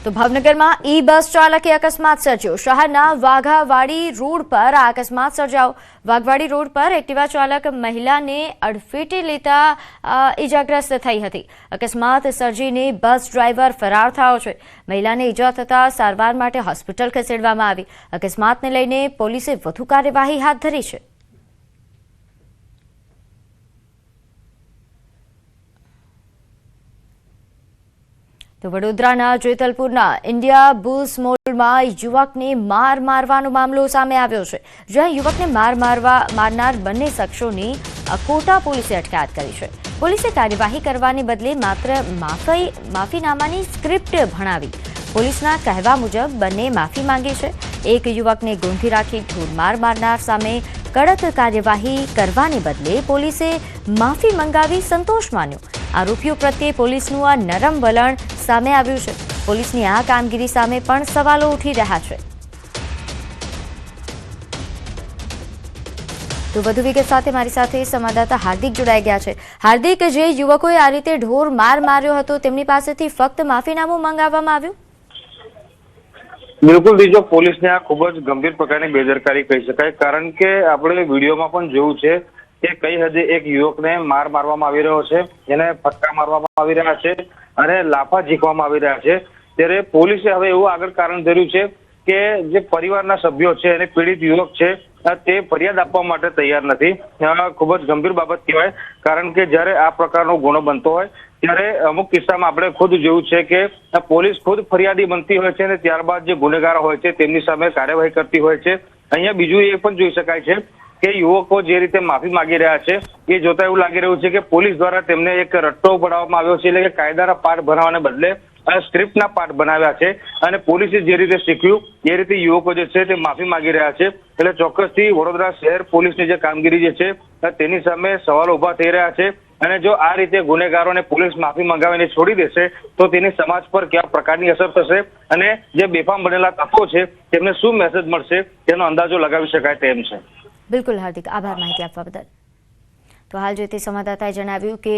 તો ભાવનગરમાં બસ ચાલકે અકસ્માત સર્જ્યો। શહેરના વાઘાવાડી રોડ પર આ અકસ્માત સર્જાયો। વાઘવાડી રોડ પર એક્ટિવા ચાલક મહિલાને અડફેટે લેતા ઇજાગ્રસ્ત થઈ હતી। અકસ્માત સર્જીને બસ ડ્રાઈવર ફરાર થયો છે। મહિલાને ઇજા થતા સારવાર માટે હોસ્પિટલ ખસેડવામાં આવી। અકસ્માતને લઈને પોલીસે વધુ કાર્યવાહી હાથ ધરી છે। તો વડોદરાના જેતલપુરના ઇન્ડિયા બુલ્સ મોલમાં યુવકને માર મારવાનો મામલો સામે આવ્યો છે, જ્યાં યુવકને મારનાર બંને શખ્સોની કોટા પોલીસે અટકાયત કરી છે। પોલીસે કાર્યવાહી કરવાને બદલે માત્ર માફીનામાની સ્ક્રિપ્ટ ભણાવી। પોલીસના કહેવા મુજબ બંને માફી માંગી છે। એક યુવકને ગોંધી રાખી ઢોરમાર મારનાર સામે કડક કાર્યવાહી કરવાને બદલે પોલીસે માફી મંગાવી સંતોષ માન્યો। આરોપીઓ પ્રત્યે પોલીસનું આ નરમ વલણ સામે આવ્યું છે। પોલીસની આ કામગીરી સામે પણ સવાલો ઉઠી રહ્યા છે। તો વધુ વિગત સાથે મારી સાથે સંવાદદાતા હાર્દિક જોડાઈ ગયા છે। હાર્દિક, જે યુવકોએ આ રીતે ઢોર માર માર્યો હતો તેમની પાસેથી ફક્ત માફીનામું મંગાવવામાં આવ્યું? બિલકુલ દીજો, પોલીસને આ ખૂબ જ ગંભીર પ્રકારની બેદરકારી કહી શકાય, કારણ કે આપણે વિડીયોમાં પણ જોયું છે કે કઈ હદે એક યુવકને માર મારવામાં આવી રહ્યો છે, એને ફટકા મારવામાં આવી રહ્યા છે અને લાફા ઝીકવામાં આવી રહ્યા છે। ત્યારે પોલીસે હવે એવું આગળ કારણ ધર્યું છે કે જે પરિવારના સભ્યો છે અને પીડિત યુવક છે તે ફરિયાદ આપવા માટે તૈયાર નથી। ખૂબ જ ગંભીર બાબત કહેવાય, કારણ કે જ્યારે આ પ્રકારનો ગુનો બનતો હોય ત્યારે અમુક કિસ્સામાં આપણે ખુદ જોયું છે કે પોલીસ ખુદ ફરિયાદી બનતી હોય છે અને ત્યારબાદ જે ગુનેગારો હોય છે તેમની સામે કાર્યવાહી કરતી હોય છે। અહીંયા બીજું એ પણ જોઈ શકાય છે કે યુવકો જે રીતે માફી માંગી રહ્યા છે એ જોતા એવું લાગી રહ્યું છે કે પોલીસ દ્વારા તેમને એક રટ્ટો બનાવવામાં આવ્યો છે, એટલે કે કાયદાના પાઠ ભણાવવાને બદલે સ્ક્રિપ્ટના પાઠ બનાવ્યા છે અને પોલીસે જે રીતે શીખ્યું એ રીતે યુવકો જે છે તે માફી માંગી રહ્યા છે। એટલે ચોક્કસથી વડોદરા શહેર પોલીસની જે કામગીરી જે છે તેની સામે સવાલો ઉભા થઈ રહ્યા છે અને જો આ રીતે ગુનેગારોને પોલીસ માફી મંગાવીને છોડી દેશે તો તેની સમાજ પર કયા પ્રકારની અસર થશે અને જે બેફામ બનેલા તત્વો છે તેમને શું મેસેજ મળશે તેનો અંદાજો લગાવી શકાય તેમ છે। બિલકુલ હાર્દિક, આભાર માહિતી આપવા બદલ। તો હાલ જે તે સંવાદદાતાએ જણાવ્યું કે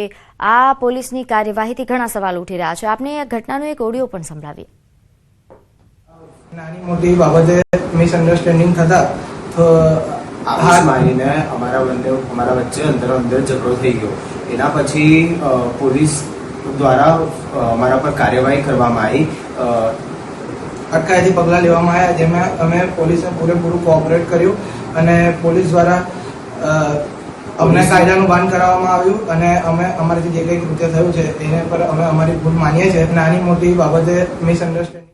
આ પોલીસની કાર્યવાહીથી ઘણા સવાલ ઉઠી રહ્યા છે। આપને આ ઘટનાનો એક ઓડિયો પણ સંભળાવીએ। નાની મોટી બાબતે મિસઅન્ડરસ્ટેન્ડિંગ થતા તો હાથ મારીને અમારા વચ્ચે અંદર ઝઘડો થઈ ગયો। એના પછી પોલીસ દ્વારા અમારા પર કાર્યવાહી કરવામાં આવી। અટકાયતી પગલાં લેવામાં આવ્યા, જેમાં અમે પોલીસને પૂરેપૂરું કોઓપરેટ કર્યું અને પોલીસ દ્વારા અમને કાયદાનું ભાન કરાવવામાં આવ્યું અને અમે અમારાથી જે કંઈ કૃત્ય થયું છે એને પર અમે અમારી ભૂલ માનીએ છીએ। નાની મોટી બાબતે મિસઅન્ડરસ્ટેન્ડિંગ।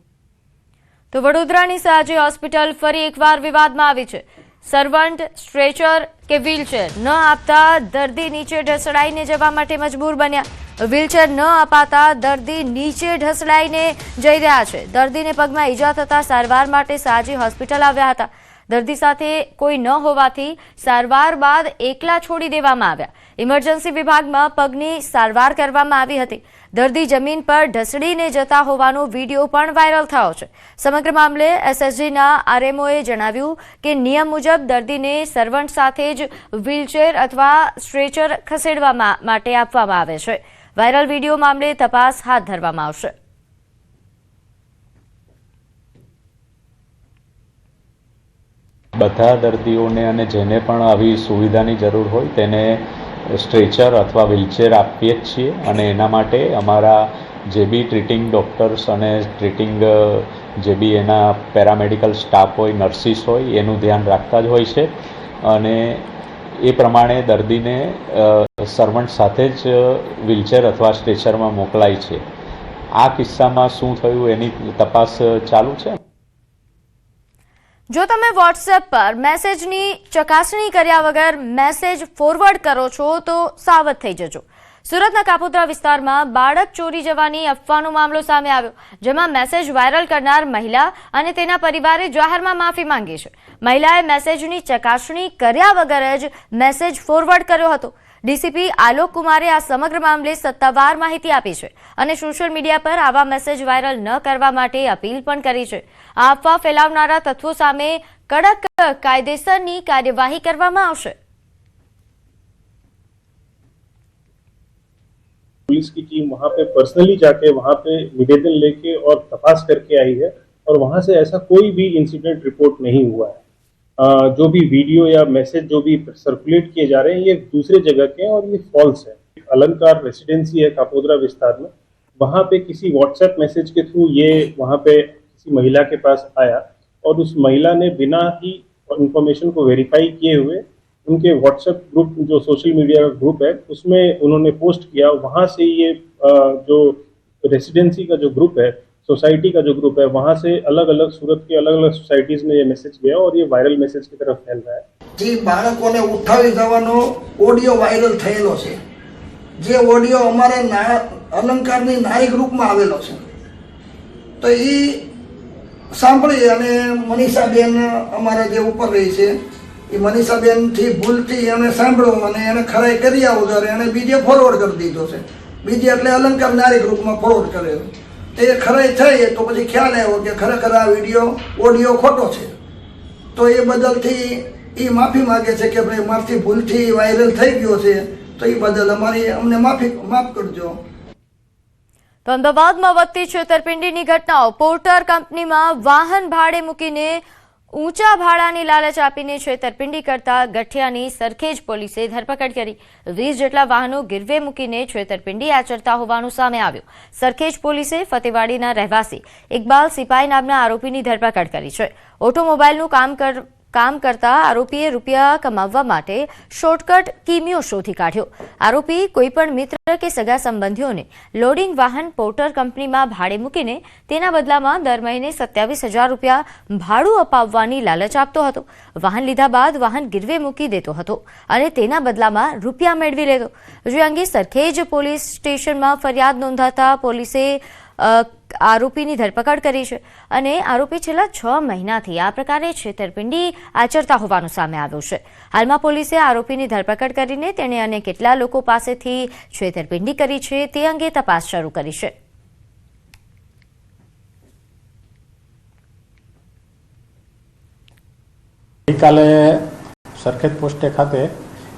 તો વડોદરાની સાજી હોસ્પિટલ ફરી એકવાર વિવાદમાં આવી છે। સર્વન્ટ સ્ટ્રેચર કે વ્હીલચેર ન આપતા દર્દી નીચે ઢસડાઈને જવા માટે મજબૂર બન્યા। વ્હીલચેર ન અપાતા દર્દી નીચે ઢસડાઈને જઈ રહ્યા છે। દર્દીને પગમાં ઈજા થતા સારવાર માટે સાજી હોસ્પિટલ આવ્યા હતા। દર્દી સાથે કોઈ ન હોવાથી સારવાર બાદ એકલા છોડી દેવામાં આવ્યા। ઇમરજન્સી વિભાગમાં પગની સારવાર કરવામાં આવી હતી। દર્દી જમીન પર ઢસડીને જતા હોવાનો વિડીયો પણ વાયરલ થયો છે। સમગ્ર મામલે એસએસજીના આરએમઓએ જણાવ્યું કે નિયમ મુજબ દર્દીને સર્વન્ટ સાથે જ વ્હીલચેર અથવા સ્ટ્રેચર ખસેડવા માટે આપવામાં આવે છે। વાયરલ વિડીયો મામલે તપાસ હાથ ધરવામાં આવશે। બધા દર્દીઓને અને જેને પણ આવી સુવિધાની જરૂર હોય તેને સ્ટ્રેચર અથવા વ્હીલચેર આપીએ જ છીએ અને એના માટે અમારા જે બી ટ્રીટિંગ ડૉક્ટર્સ અને ટ્રીટિંગ જે બી એના પેરામેડિકલ સ્ટાફ હોય, નર્સિસ હોય એનું ધ્યાન રાખતા જ હોય છે અને એ પ્રમાણે દર્દીને સર્વન્ટ સાથે જ વ્હીલચેર અથવા સ્ટ્રેચરમાં મોકલાય છે। આ કિસ્સામાં શું થયું એની તપાસ ચાલુ છે। જો તમે વોટ્સએપ પર મેસેજની ચકાસણી કર્યા વગર મેસેજ ફોરવર્ડ કરો છો તો સાવધ થઈ જજો। સુરતના કાપોદ્રા વિસ્તારમાં બાળક ચોરી જવાની અફવાનો મામલો સામે આવ્યો, જેમાં મેસેજ વાયરલ કરનાર મહિલા અને તેના પરિવારે જાહેરમાં માફી માંગી છે। મહિલાએ મેસેજની ચકાસણી કર્યા વગર જ મેસેજ ફોરવર્ડ કર્યો હતો। ડીસીપી આલોક કુમારે આ સમગ્ર મામલે સત્તાવાર માહિતી આપી છે અને સોશિયલ મીડિયા પર આવા મેસેજ વાયરલ ન કરવા માટે અપીલ પણ કરી છે। આ અફવા ફેલાવનારા તત્વો સામે કડક કાયદેસરની કાર્યવાહી કરવામાં આવશે। पुलिस की टीम वहां पे पर्सनली जाके वहां पे निवेदन लेके और तपास करके आई है और वहां से ऐसा कोई भी इंसिडेंट रिपोर्ट नहीं हुआ है। जो भी वीडियो या मैसेज जो भी सर्कुलेट किए जा रहे हैं ये दूसरे जगह के हैं और ये फॉल्स है। अलंकार रेसिडेंसी है कापोद्रा विस्तार में, वहां पे किसी व्हाट्सएप मैसेज के थ्रू ये वहां पे किसी महिला के पास आया और उस महिला ने बिना ही इंफॉर्मेशन को वेरीफाई किए हुए उनके व्हाट्सएप ग्रुप जो सोशल मीडिया ग्रुप है उसमें उन्होंने पोस्ट किया। वहां से ये जो रेसिडेंसी का जो ग्रुप है, सोसाइटी का जो ग्रुप है, वहां से अलग अलग सूरत के अलग अलग सोसाइटीज में ये मैसेज गया और ये वायरल मैसेज की तरफ फैल रहा है। જે બાળકોને ઉઠાવી જવાનો ઓડિયો વાયરલ થયેલો છે, જે ઓડિયો અમારે અલંકારની નારી ગ્રુપમાં આવેલો છે, તો એ સાંભળી અને મનીષાબેન અમારા જે ઉપર રહી છે એ મનીષાબેનથી ભૂલથી એને સાંભળ્યું અને એને ખરાઈ કર્યા વગર એને બીજે ફોરવર્ડ કરી દીધો છે। બીજે એટલે અલંકાર નારી ગ્રુપમાં ફોરવર્ડ કરેલો, તે ખરાઈ થઈ તો પછી ખ્યાલ આવ્યો કે ખરેખર આ વિડીયો ઓડિયો ખોટો છે, તો એ બદલથી એ માફી માગે છે કે ભાઈ મારથી ભૂલથી વાયરલ થઈ ગયો છે, તો એ બદલ અમને માફ કરજો। તો અમદાવાદમાં વધતી છેતરપિંડીની ઘટનાઓ। પોર્ટર કંપનીમાં વાહન ભાડે મૂકીને ઊંચા ભાડાની લાલચ આપીને છેતરપિંડી કરતા ગઠિયાની સરખેજ પોલીસે ધરપકડ કરી। 20 જેટલા વાહનો ગીરવે મૂકીને છેતરપિંડી આચરતા હોવાનું સામે આવ્યું। સરખેજ પોલીસે ફતેવાડીના રહેવાસી ઇકબાલ સિપાઈ નામના આરોપીની ધરપકડ કરી છે। ઓટોમોબાઈલનું કામ કરતા આરોપીએ રૂપિયા કમાવવા માટે શોર્ટકટ કિમિયો શોધી કાઢ્યો। આરોપી કોઈપણ મિત્ર કે સગા સંબંધીઓને લોડિંગ વાહન પોર્ટર કંપનીમાં ભાડે મૂકીને તેના બદલામાં દર મહિને 27,000 રૂપિયા ભાડું અપાવવાની લાલચ આપતો હતો। વાહન લીધા બાદ વાહન ગીરવે મૂકી દેતો હતો અને તેના બદલામાં રૂપિયા મેળવી લેતો। જે અંગે સરખેજ પોલીસ સ્ટેશનમાં ફરિયાદ નોંધાતા પોલીસે આરોપીની ધરપકડ કરી છે અને આરોપી છેલ્લા 6 મહિનાથી આ પ્રકારે છેતરપિંડી આચરતા હોવાનું સામે આવ્યું છે। હાલમાં પોલીસે આરોપીની ધરપકડ કરીને તેણે અન્ય કેટલા લોકો પાસેથી છેતરપિંડી કરી છે તે અંગે તપાસ શરૂ કરી છે। ગઈકાલે સરખેજ પોસ્ટે ખાતે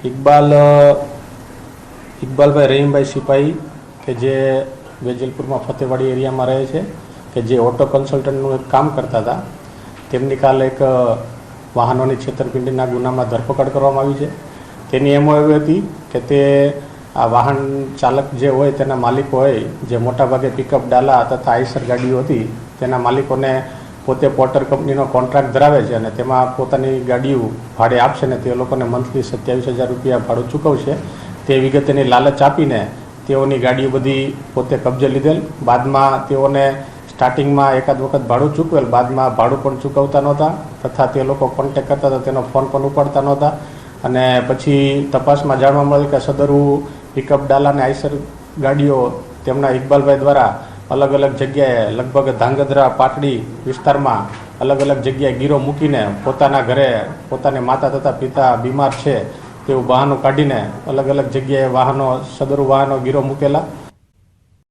ઇકબાલભાઈ રહીમભાઈ સિપાઈ કે જે વેજલપુરમાં ફતેવાડી એરિયામાં રહે છે, કે જે ઓટો કન્સલ્ટન્ટનું એક કામ કરતા હતા, તેમની કાલે એક વાહનોની છેતરપિંડીના ગુનામાં ધરપકડ કરવામાં આવી છે। તેની એમો એવી હતી કે તે આ વાહન ચાલક જે હોય તેના માલિકો હોય, જે મોટાભાગે પિકઅપ ડાલા તથા આઈસર ગાડીઓ હતી, તેના માલિકોને પોતે પોર્ટર કંપનીનો કોન્ટ્રાક્ટ ધરાવે છે અને તેમાં પોતાની ગાડીઓ ભાડે આપશે ને તે લોકોને મંથલી 27,000 રૂપિયા ભાડું ચૂકવશે। તે વિગતેની લાલચ આપીને તેઓની ગાડીઓ બધી પોતે કબજે લીધેલ। બાદમાં તેઓને સ્ટાર્ટિંગમાં એકાદ વખત ભાડું ચૂકવેલ, બાદમાં ભાડું પણ ચૂકવતા નહોતા તથા તે લોકો કોન્ટેક્ટ કરતા હતા તેનો ફોન પણ ઉપાડતા નહોતા અને પછી તપાસમાં જાણવા મળેલ કે સદરુ પિકઅપ ડાલા અને આઈસર ગાડીઓ તેમના ઇકબાલભાઈ દ્વારા અલગ અલગ જગ્યાએ લગભગ ધાંગધ્રા પાટડી વિસ્તારમાં અલગ અલગ જગ્યાએ ગીરો મૂકીને પોતાના ઘરે પોતાને માતા તથા પિતા બીમાર છે તેવું વાહનો કાઢીને અલગ અલગ જગ્યાએ સદરુ વાહનો ગીરો મૂકેલા।